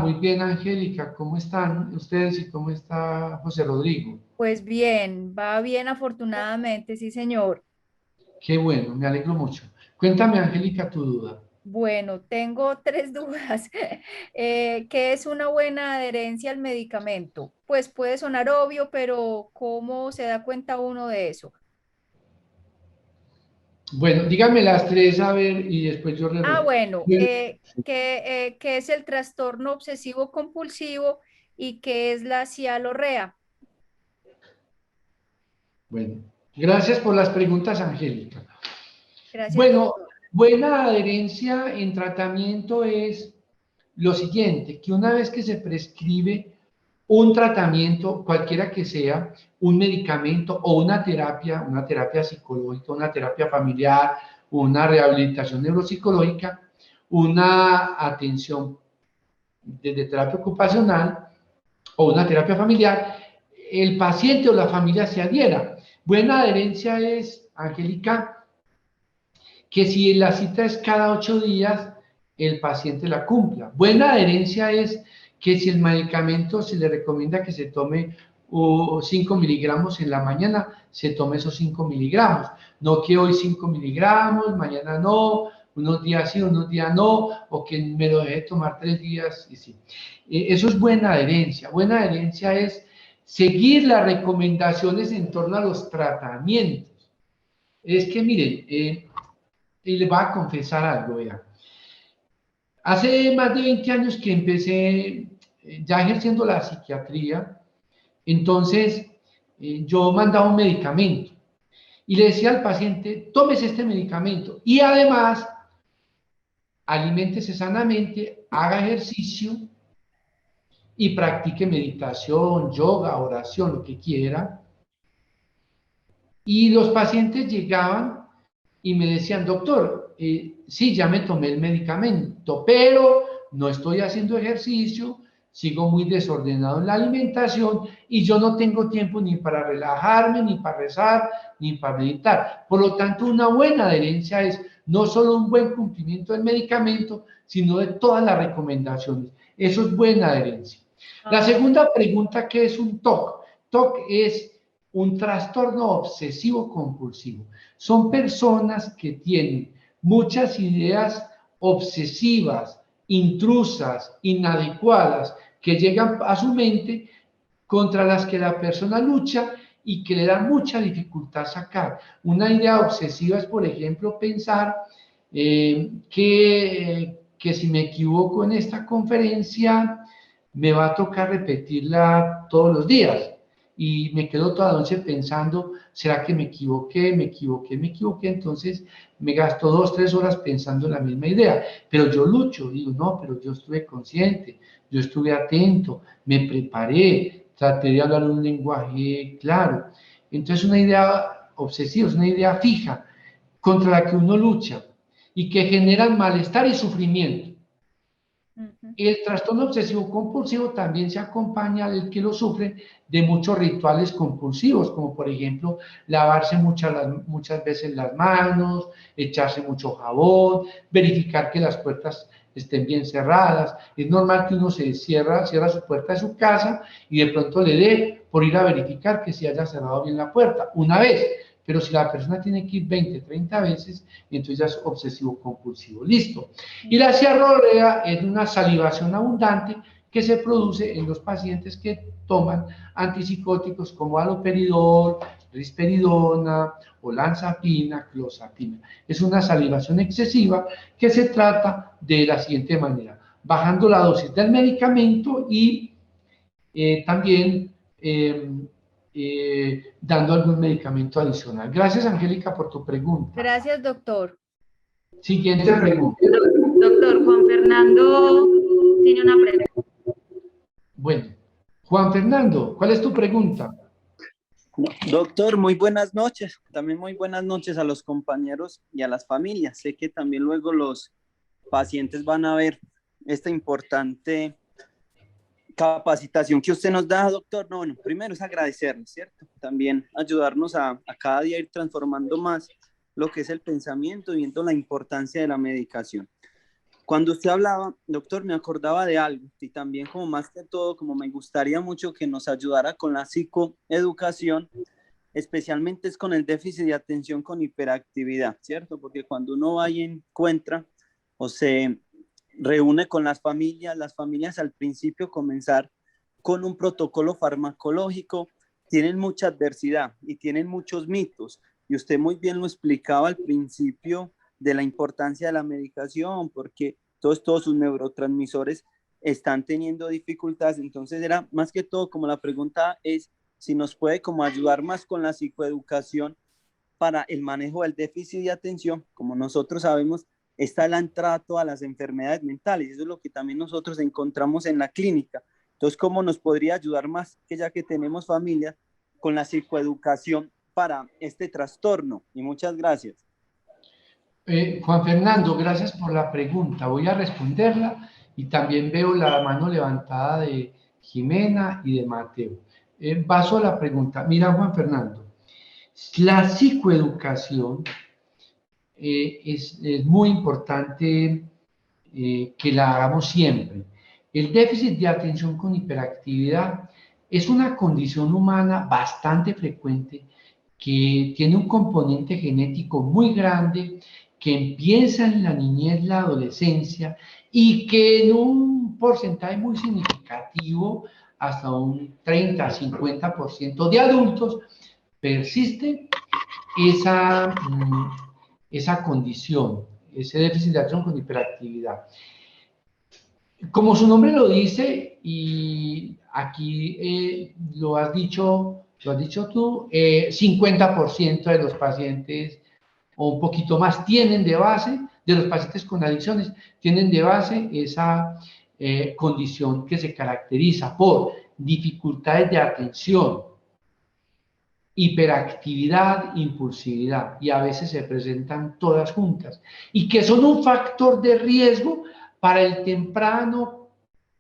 S2: Muy bien, Angélica. ¿Cómo están ustedes y cómo está José Rodrigo?
S3: Pues bien, va bien afortunadamente, sí, señor.
S2: Qué bueno, me alegro mucho. Cuéntame, Angélica, tu duda.
S3: Bueno, tengo 3 dudas. ¿Qué es una buena adherencia al medicamento? Pues puede sonar obvio, pero ¿cómo se da cuenta uno de eso?
S2: Bueno, dígame las 3 a ver y después yo
S3: Bueno, ¿qué es el trastorno obsesivo compulsivo y qué es la cialorrea?
S2: Bueno, gracias por las preguntas, Angélica.
S3: Gracias,
S2: Bueno,
S3: doctor.
S2: buena adherencia en tratamiento es lo siguiente, que una vez que se prescribe un tratamiento, cualquiera que sea, un medicamento o una terapia psicológica, una terapia familiar, una rehabilitación neuropsicológica, una atención de terapia ocupacional o una terapia familiar, el paciente o la familia se adhiera. Buena adherencia es, Angélica, que si la cita es cada 8 días, el paciente la cumpla. Buena adherencia es que si el medicamento se le recomienda que se tome 5 miligramos en la mañana, se tome esos 5 miligramos. No que hoy 5 miligramos, mañana no, unos días sí, unos días no, o que me lo deje tomar 3 días y sí. Eso es buena adherencia. Buena adherencia es seguir las recomendaciones en torno a los tratamientos. Es que miren, y les voy a confesar algo, vean. Hace más de 20 años que empecé ya ejerciendo la psiquiatría, entonces yo mandaba un medicamento y le decía al paciente, tómese este medicamento y además aliméntese sanamente, haga ejercicio y practique meditación, yoga, oración, lo que quiera. Y los pacientes llegaban y me decían, doctor, sí, ya me tomé el medicamento, pero no estoy haciendo ejercicio, sigo muy desordenado en la alimentación y yo no tengo tiempo ni para relajarme, ni para rezar, ni para meditar. Por lo tanto, una buena adherencia es no solo un buen cumplimiento del medicamento, sino de todas las recomendaciones. Eso es buena adherencia. La segunda pregunta, ¿qué es un TOC? TOC es un trastorno obsesivo compulsivo. Son personas que tienen muchas ideas obsesivas, intrusas, inadecuadas, que llegan a su mente, contra las que la persona lucha y que le dan mucha dificultad sacar. Una idea obsesiva es, por ejemplo, pensar que si me equivoco en esta conferencia, me va a tocar repetirla todos los días y me quedo toda la noche pensando, ¿será que me equivoqué? Entonces me gasto 2, 3 horas pensando en la misma idea, pero yo lucho, digo, no, pero yo estuve consciente, yo estuve atento, me preparé, traté de hablar un lenguaje claro. Entonces una idea obsesiva, es una idea fija contra la que uno lucha y que genera malestar y sufrimiento. El trastorno obsesivo compulsivo también se acompaña del que lo sufre de muchos rituales compulsivos, como por ejemplo lavarse muchas veces las manos, echarse mucho jabón, verificar que las puertas estén bien cerradas. Es normal que uno cierra su puerta de su casa y de pronto le dé por ir a verificar que se haya cerrado bien la puerta una vez. Pero si la persona tiene que ir 20, 30 veces, entonces ya es obsesivo compulsivo. Listo. Y la ciarrea es una salivación abundante que se produce en los pacientes que toman antipsicóticos como haloperidol, risperidona, olanzapina, clozapina. Es una salivación excesiva que se trata de la siguiente manera: bajando la dosis del medicamento y también dando algún medicamento adicional. Gracias, Angélica, por tu pregunta.
S3: Gracias, doctor.
S2: Siguiente pregunta.
S1: Doctor, Juan Fernando tiene una pregunta.
S2: Bueno, Juan Fernando, ¿cuál es tu pregunta?
S4: Doctor, muy buenas noches. También muy buenas noches a los compañeros y a las familias. Sé que también luego los pacientes van a ver esta importante capacitación que usted nos da, doctor. No, bueno, primero es agradecerle, ¿cierto? También ayudarnos a cada día ir transformando más lo que es el pensamiento, viendo la importancia de la medicación. Cuando usted hablaba, doctor, me acordaba de algo y también como más que todo, como me gustaría mucho que nos ayudara con la psicoeducación, especialmente es con el déficit de atención con hiperactividad, ¿cierto? Porque cuando uno va y encuentra o se reúne con las familias al principio comenzar con un protocolo farmacológico, tienen mucha adversidad y tienen muchos mitos. Y usted muy bien lo explicaba al principio de la importancia de la medicación, porque todos sus neurotransmisores están teniendo dificultades. Entonces era más que todo como la pregunta es si nos puede como ayudar más con la psicoeducación para el manejo del déficit de atención. Como nosotros sabemos, está la entrada a todas las enfermedades mentales. Eso es lo que también nosotros encontramos en la clínica. Entonces, ¿cómo nos podría ayudar más que ya que tenemos familias con la psicoeducación para este trastorno? Y muchas gracias.
S2: Juan Fernando, gracias por la pregunta. Voy a responderla y también veo la mano levantada de Jimena y de Mateo. Paso a la pregunta. Mira, Juan Fernando, la psicoeducación es muy importante que la hagamos siempre. El déficit de atención con hiperactividad es una condición humana bastante frecuente que tiene un componente genético muy grande, que empieza en la niñez, la adolescencia, y que en un porcentaje muy significativo, hasta un 30-50% de adultos, persiste esa condición, ese déficit de atención con hiperactividad. Como su nombre lo dice, y aquí lo has dicho tú, 50% de los pacientes o un poquito más tienen de base, de los pacientes con adicciones, tienen de base esa condición que se caracteriza por dificultades de atención, hiperactividad, impulsividad, y a veces se presentan todas juntas, y que son un factor de riesgo para el temprano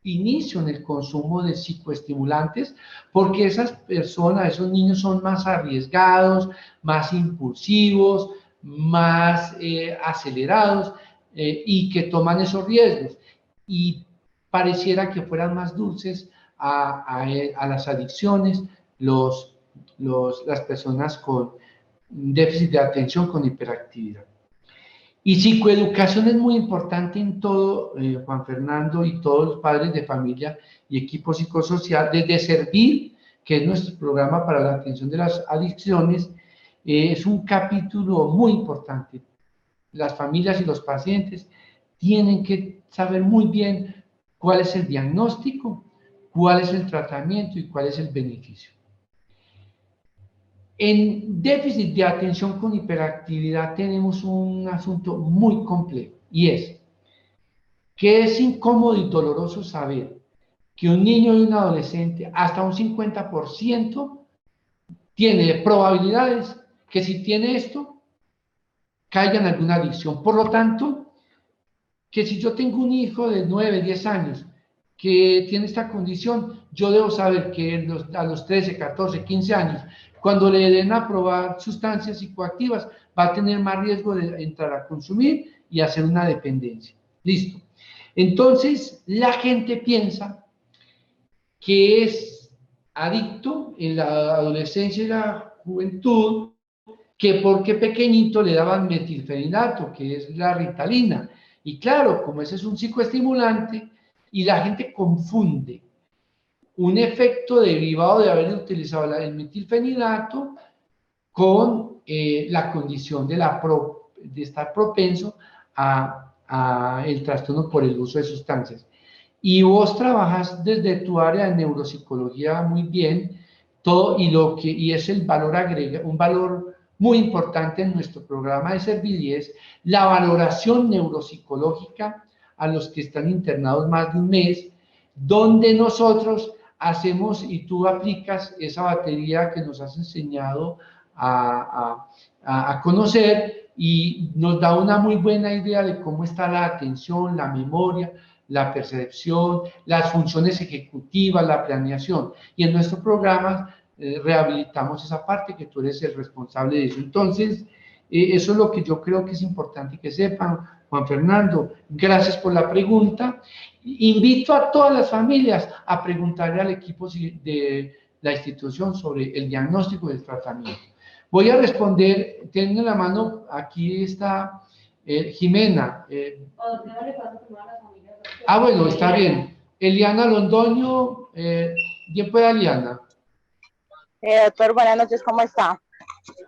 S2: inicio en el consumo de psicoestimulantes, porque esas personas, esos niños son más arriesgados, más impulsivos, más acelerados y que toman esos riesgos. Y pareciera que fueran más dulces a las adicciones las personas con déficit de atención con hiperactividad. Y psicoeducación es muy importante en todo, Juan Fernando, y todos los padres de familia y equipo psicosocial, desde Servir, que es nuestro programa para la atención de las adicciones, es un capítulo muy importante. Las familias y los pacientes tienen que saber muy bien cuál es el diagnóstico, cuál es el tratamiento y cuál es el beneficio. En déficit de atención con hiperactividad tenemos un asunto muy complejo y es que es incómodo y doloroso saber que un niño y un adolescente hasta un 50% tiene probabilidades que si tiene esto caiga en alguna adicción. Por lo tanto, que si yo tengo un hijo de 9, 10 años que tiene esta condición, yo debo saber que a los 13, 14, 15 años, cuando le den a probar sustancias psicoactivas, va a tener más riesgo de entrar a consumir y hacer una dependencia. Listo. Entonces, la gente piensa que es adicto en la adolescencia y la juventud, que porque pequeñito le daban metilfenidato, que es la Ritalina. Y claro, como ese es un psicoestimulante, y la gente confunde un efecto derivado de haber utilizado el metilfenidato con la condición de estar propenso a el trastorno por el uso de sustancias. Y vos trabajas desde tu área de neuropsicología muy bien, todo, y es el valor agrega, un valor muy importante en nuestro programa de Servir, es la valoración neuropsicológica a los que están internados más de un mes, donde nosotros hacemos y tú aplicas esa batería que nos has enseñado a conocer y nos da una muy buena idea de cómo está la atención, la memoria, la percepción, las funciones ejecutivas, la planeación. Y en nuestro programa rehabilitamos esa parte que tú eres el responsable de eso. Entonces, eso es lo que yo creo que es importante que sepan. Juan Fernando, gracias por la pregunta. Invito a todas las familias a preguntarle al equipo de la institución sobre el diagnóstico y el tratamiento. Voy a responder, tienen la mano, aquí está Jimena. Bueno, está bien. Eliana Londoño, ¿bien puede Eliana?
S5: Doctor, buenas noches, ¿cómo está?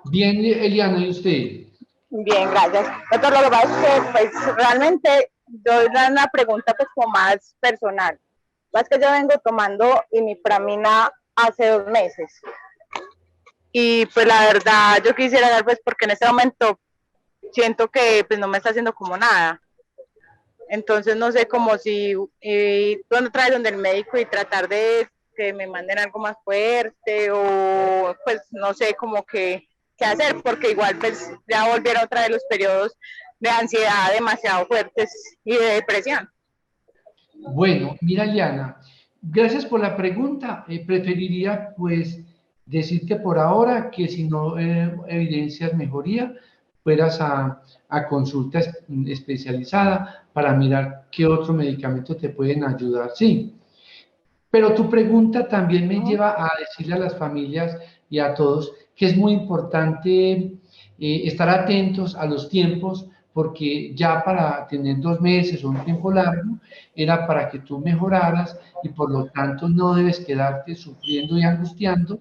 S2: Bien, Eliana, ¿y usted?
S5: Bien, gracias. Doctor, lo que pasa es que pues, realmente yo era una pregunta pues como más personal. Es que yo vengo tomando imipramina hace 2 meses. Y pues la verdad yo quisiera dar pues porque en este momento siento que pues no me está haciendo como nada. Entonces no sé, como si otra vez donde el médico y tratar de que me manden algo más fuerte, o pues no sé como qué hacer, porque igual pues ya volvieron otra vez los periodos de ansiedad demasiado fuertes y de depresión.
S2: Bueno, mira, Liana, gracias por la pregunta. Preferiría, pues, decirte por ahora que si no evidencias mejoría, fueras a consulta especializada para mirar qué otro medicamento te pueden ayudar. Sí, pero tu pregunta también me lleva a decirle a las familias y a todos que es muy importante estar atentos a los tiempos, porque ya para tener 2 meses o un tiempo largo era para que tú mejoraras y por lo tanto no debes quedarte sufriendo y angustiando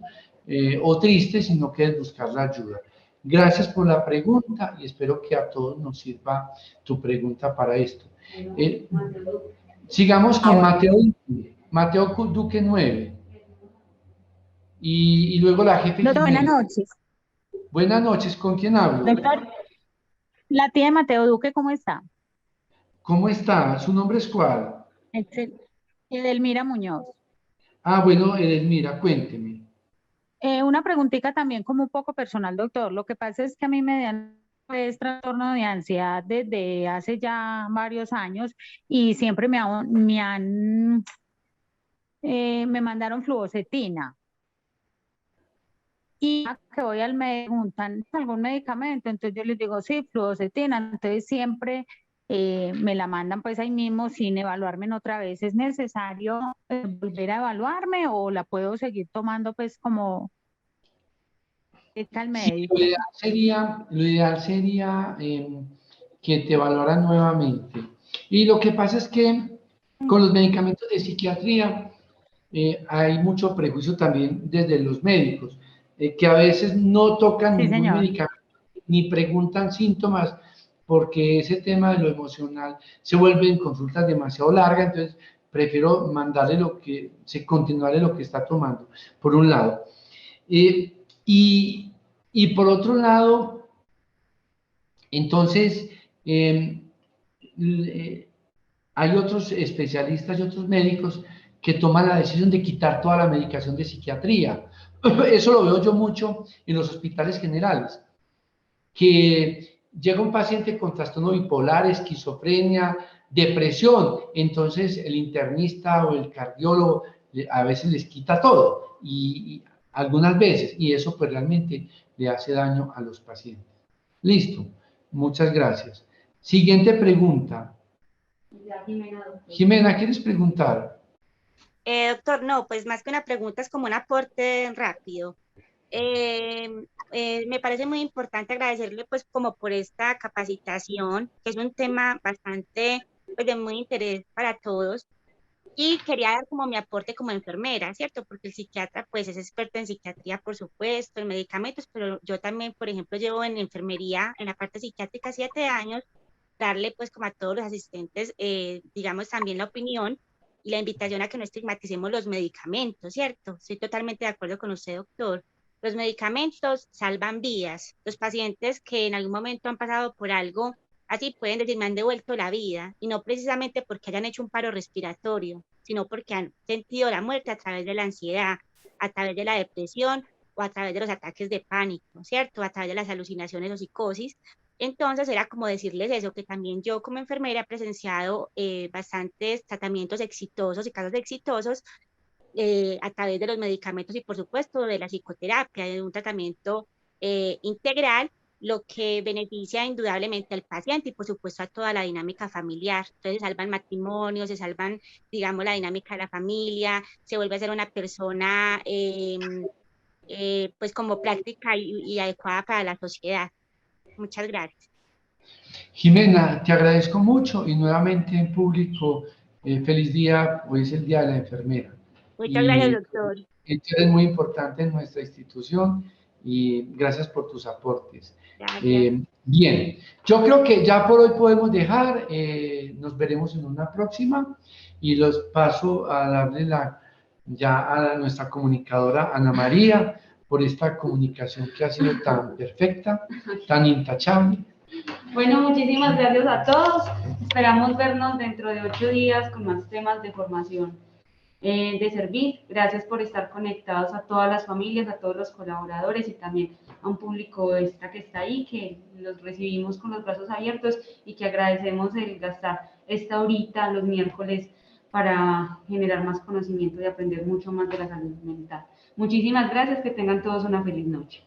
S2: o triste, sino que debes buscar la ayuda. Gracias por la pregunta y espero que a todos nos sirva tu pregunta para esto. Sigamos con Mateo. Mateo Duque 9. Y luego la jefe
S6: Doctor, buenas
S2: Jiménez.
S6: noches.
S2: Buenas noches, ¿con quién hablo?
S6: Doctor, la tía de Mateo Duque, ¿cómo está?
S2: ¿Cómo está? ¿Su nombre es cuál?
S6: Edelmira Muñoz.
S2: Ah, bueno, Edelmira, cuénteme.
S6: Una preguntita también como un poco personal, doctor. Lo que pasa es que a mí me dan pues, trastorno de ansiedad desde hace ya varios años y siempre me mandaron fluoxetina. Y que voy al médico, preguntan algún medicamento, entonces yo les digo, sí, fluoxetina, entonces siempre me la mandan pues ahí mismo sin evaluarme otra vez. ¿Es necesario volver a evaluarme o la puedo seguir tomando pues como está el
S2: Sí,
S6: médico?
S2: lo ideal sería que te evaluaran nuevamente. Y lo que pasa es que con los medicamentos de psiquiatría hay mucho prejuicio también desde los médicos, que a veces no tocan
S6: Sí,
S2: ningún
S6: señor.
S2: medicamento ni preguntan síntomas, porque ese tema de lo emocional se vuelve en consultas demasiado largas, entonces prefiero continuarle lo que está tomando, por un lado. Y por otro lado, entonces, hay otros especialistas y otros médicos que toman la decisión de quitar toda la medicación de psiquiatría. Eso lo veo yo mucho en los hospitales generales, que llega un paciente con trastorno bipolar, esquizofrenia, depresión, entonces el internista o el cardiólogo a veces les quita todo, y algunas veces, y eso pues realmente le hace daño a los pacientes. Listo, muchas gracias. Siguiente pregunta. Jimena, ¿quieres preguntar?
S7: Doctor, no, pues más que una pregunta es como un aporte rápido. Me parece muy importante agradecerle pues como por esta capacitación, que es un tema bastante pues, de muy interés para todos. Y quería dar como mi aporte como enfermera, ¿cierto? Porque el psiquiatra pues es experto en psiquiatría, por supuesto, en medicamentos, pero yo también, por ejemplo, llevo en enfermería, en la parte psiquiátrica 7 años, darle pues como a todos los asistentes, digamos, también la opinión y la invitación a que no estigmaticemos los medicamentos, ¿cierto? Estoy totalmente de acuerdo con usted, doctor. Los medicamentos salvan vidas. Los pacientes que en algún momento han pasado por algo así pueden decir, me han devuelto la vida, y no precisamente porque hayan hecho un paro respiratorio, sino porque han sentido la muerte a través de la ansiedad, a través de la depresión o a través de los ataques de pánico, ¿cierto? A través de las alucinaciones o psicosis. Entonces era como decirles eso, que también yo como enfermera he presenciado bastantes tratamientos exitosos y casos exitosos a través de los medicamentos y por supuesto de la psicoterapia, de un tratamiento integral, lo que beneficia indudablemente al paciente y por supuesto a toda la dinámica familiar. Entonces se salvan matrimonios, se salvan, digamos, la dinámica de la familia, se vuelve a ser una persona pues como práctica y adecuada para la sociedad. Muchas gracias.
S2: Jimena, te agradezco mucho y nuevamente en público, feliz día, hoy es el Día de la Enfermera.
S7: Muchas gracias,
S2: Y
S7: doctor.
S2: esto es muy importante en nuestra institución y gracias por tus aportes. Bien, yo creo que ya por hoy podemos dejar, nos veremos en una próxima y los paso a darle ya a nuestra comunicadora Ana María por esta comunicación que ha sido tan perfecta, tan intachable.
S1: Bueno, muchísimas gracias a todos. Esperamos vernos dentro de 8 días con más temas de formación de Servir. Gracias por estar conectados a todas las familias, a todos los colaboradores y también a un público extra que está ahí, que los recibimos con los brazos abiertos y que agradecemos el gastar esta horita los miércoles para generar más conocimiento y aprender mucho más de la salud mental. Muchísimas gracias, que tengan todos una feliz noche.